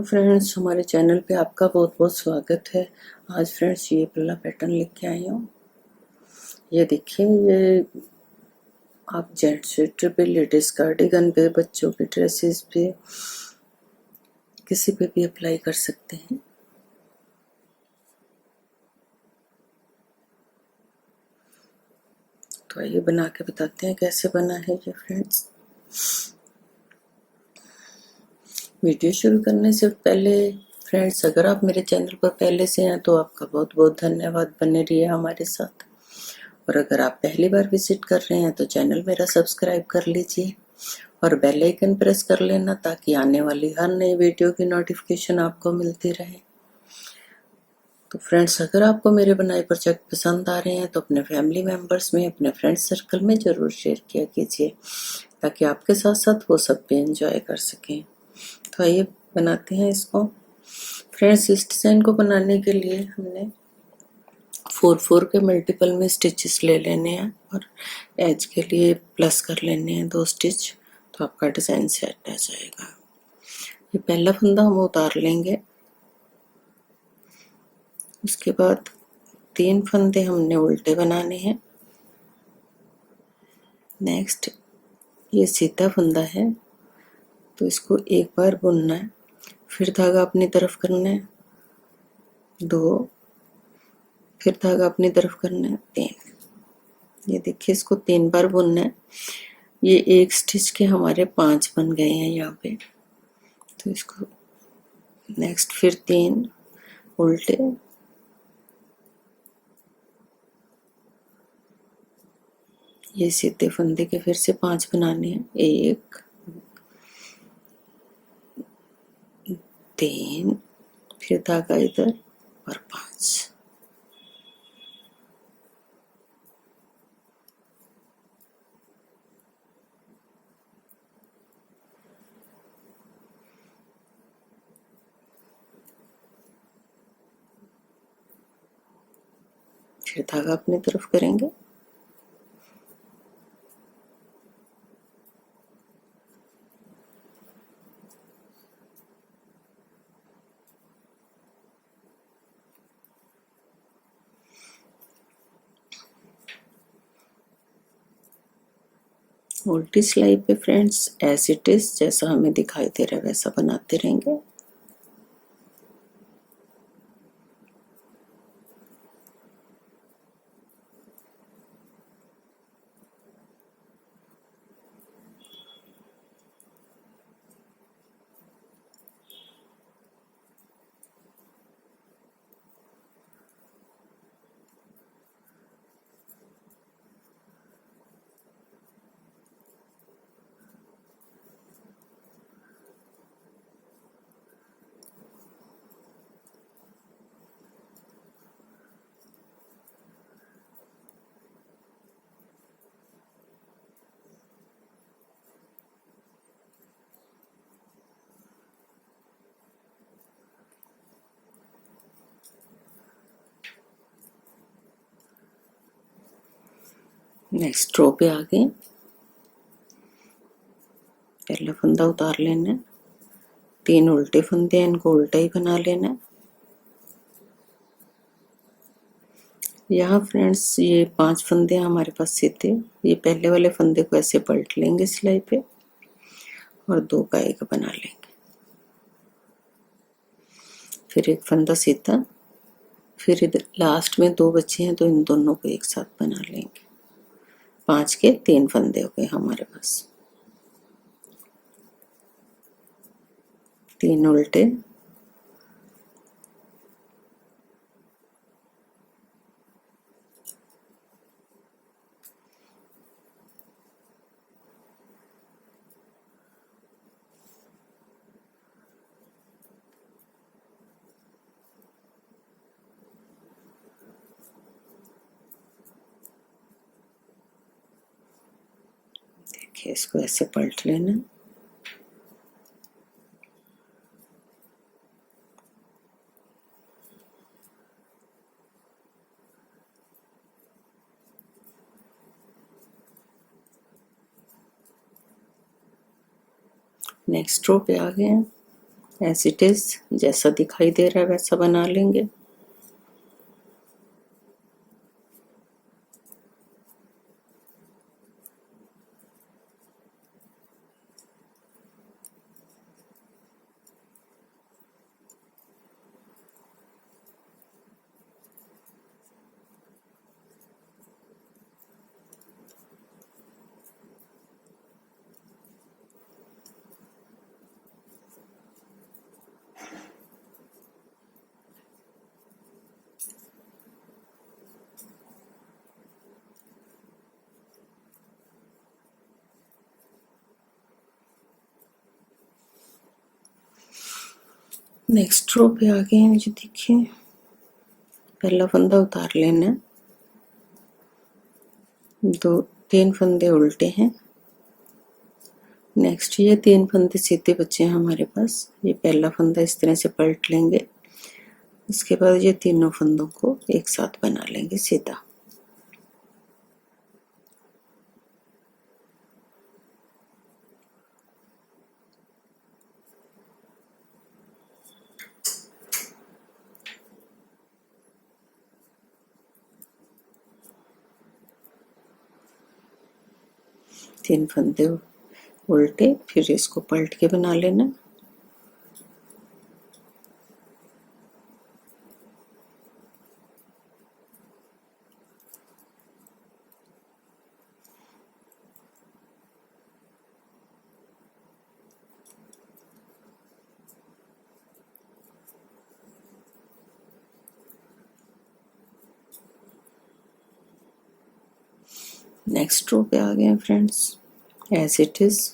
Friends, हमारे channel पे आपका बहुत बहुत स्वागत है। आज फ्रेंड्स ये पल्ला पैटर्न लेके आई हूँ। ये देखिए, ये आप जेंट्स स्वेटर पे, लेडीज कार्डिगन पे, बच्चों के ड्रेसेस पे, किसी पे भी अप्लाई कर सकते हैं। तो आइए बना के बताते हैं कैसे बना है ये फ्रेंड्स। वीडियो शुरू करने से पहले फ्रेंड्स, अगर आप मेरे चैनल पर पहले से हैं तो आपका बहुत बहुत धन्यवाद, बने रहिए हमारे साथ। और अगर आप पहली बार विजिट कर रहे हैं तो चैनल मेरा सब्सक्राइब कर लीजिए और बेल आइकन प्रेस कर लेना, ताकि आने वाली हर नई वीडियो की नोटिफिकेशन आपको मिलती रहे। तो फ्रेंड्स, अगर आपको मेरे बनाए प्रोजेक्ट पसंद आ रहे हैं तो अपने फैमिली मेम्बर्स में, अपने फ्रेंड्स सर्कल में ज़रूर शेयर किया कीजिए, ताकि आपके साथ साथ वो सब भी एंजॉय कर सकें। तो आइए बनाते हैं इसको। फ्रेंड्स, इस डिज़ाइन को बनाने के लिए हमने 4 के मल्टीपल में स्टिचेस ले लेने हैं और एज के लिए प्लस कर लेने हैं 2 स्टिच, तो आपका डिज़ाइन सेट आ जाएगा। ये पहला फंदा हम उतार लेंगे। उसके बाद 3 फंदे हमने उल्टे बनाने हैं। नेक्स्ट ये सीधा फंदा है, तो इसको एक बार बुनना है, फिर धागा अपनी तरफ करना है 2, फिर धागा अपनी तरफ करना है 3। ये देखिए, इसको 3 बार बुनना है। ये एक स्टिच के हमारे 5 बन गए हैं यहाँ पे। तो इसको नेक्स्ट फिर 3 उल्टे, ये सीधे फंदे के फिर से 5 बनाने हैं। 1 3, फिर धागा इधर और 5। फिर धागा अपनी तरफ करेंगे। उल्टी सिलाई पे फ्रेंड्स एज इट इज जैसा हमें दिखाई दे रहा है वैसा बनाते रहेंगे। नेक्स्ट रो पे आ गए। पहला फंदा उतार लेना है, 3 उल्टे फंदे हैं, इनको उल्टा ही बना लेना है। यहाँ फ्रेंड्स ये 5 फंदे हैं हमारे पास सीधे। ये पहले वाले फंदे को ऐसे पलट लेंगे सिलाई पे और 2 का 1 बना लेंगे। फिर एक फंदा सीधा, फिर इधर लास्ट में 2 बचे हैं तो इन दोनों को एक साथ बना लेंगे। 5 के 3 फंदे हो गए हमारे पास। 3 उल्टे, देखिए इसको ऐसे पलट लेना। नेक्स्ट रो पे आ गए हैं। एज इट इज जैसा दिखाई दे रहा है वैसा बना लेंगे। नेक्स्ट रो पे आ गए हैं जी। देखिए पहला फंदा उतार लेना है, तीन फंदे उल्टे हैं। नेक्स्ट ये 3 फंदे सीधे बचे हैं हमारे पास। ये पहला फंदा इस तरह से पलट लेंगे, इसके बाद ये तीनों फंदों को एक साथ बना लेंगे सीधा। तीन फंदे उल्टे, फिर इसको पलट के बना लेना। नेक्स्ट रो पे आ गए हैं फ्रेंड्स, एज इट इज।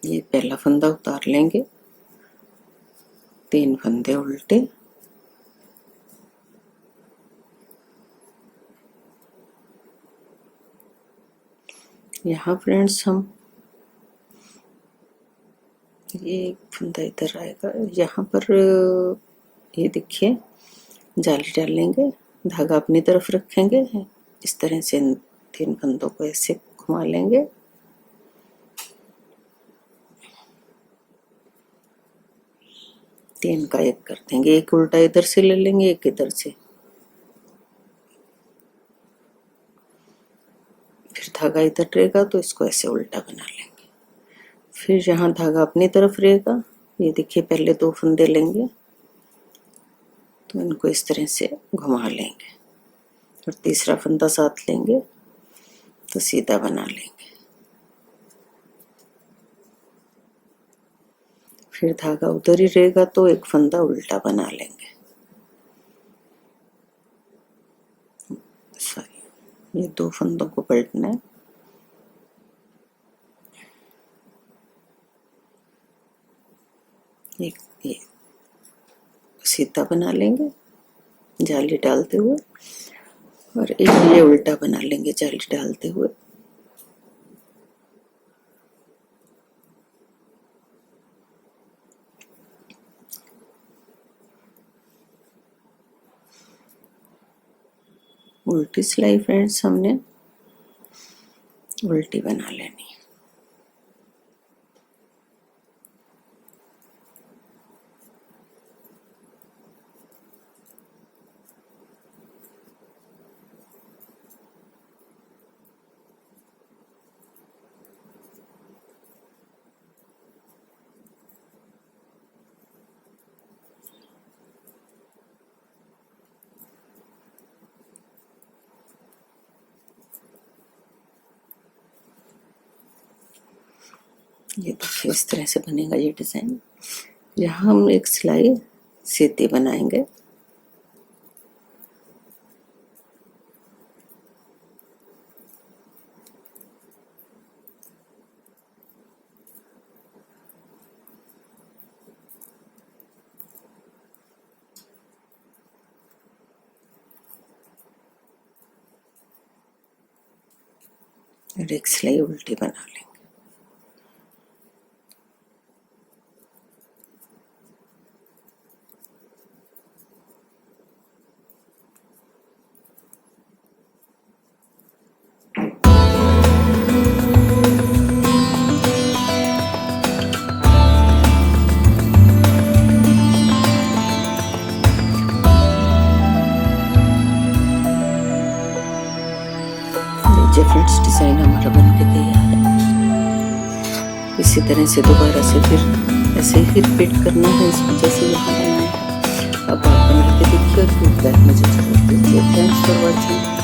ये पहला फंदा उतार लेंगे, 3 फंदे उल्टे, यहाँ फ्रेंड्स हम ये फंदा इधर आएगा, यहाँ पर ये देखिए जाली डालेंगे, धागा अपनी तरफ रखेंगे, इस तरह से 3 फंदों को ऐसे घुमा लेंगे। तीन का एक कर देंगे, एक उल्टा इधर से ले लेंगे, एक इधर से, फिर धागा इधर रहेगा तो इसको ऐसे उल्टा बना लेंगे। फिर यहाँ धागा अपनी तरफ रहेगा, ये देखिए पहले 2 फंदे लेंगे तो इनको इस तरह से घुमा लेंगे और तीसरा फंदा साथ लेंगे तो सीधा बना लेंगे। फिर धागा उधर ही रहेगा तो एक फंदा उल्टा बना लेंगे। सॉरी, ये 2 फंदों को पलटना है। एक ये सीधा बना लेंगे जाली डालते हुए, और एक ये उल्टा बना लेंगे जाली डालते हुए। उल्टी सिलाई फ्रेंड्स हमने उल्टी बना लेनी है। ये देखिए इस तरह से बनेगा ये डिजाइन। यहाँ हम एक सिलाई सीधी बनाएंगे, और एक सिलाई उल्टी बना लेंगे। फ्रेंड्स, डिजाइन हमारा बन के तैयार है। इसी तरह से दोबारा से फिर ऐसे ही रिपीट करना है इसको जैसे यहाँ बनाया है। अब आप बना के देखिए और फीडबैक मुझे जरूर दीजिए। Thanks for watching.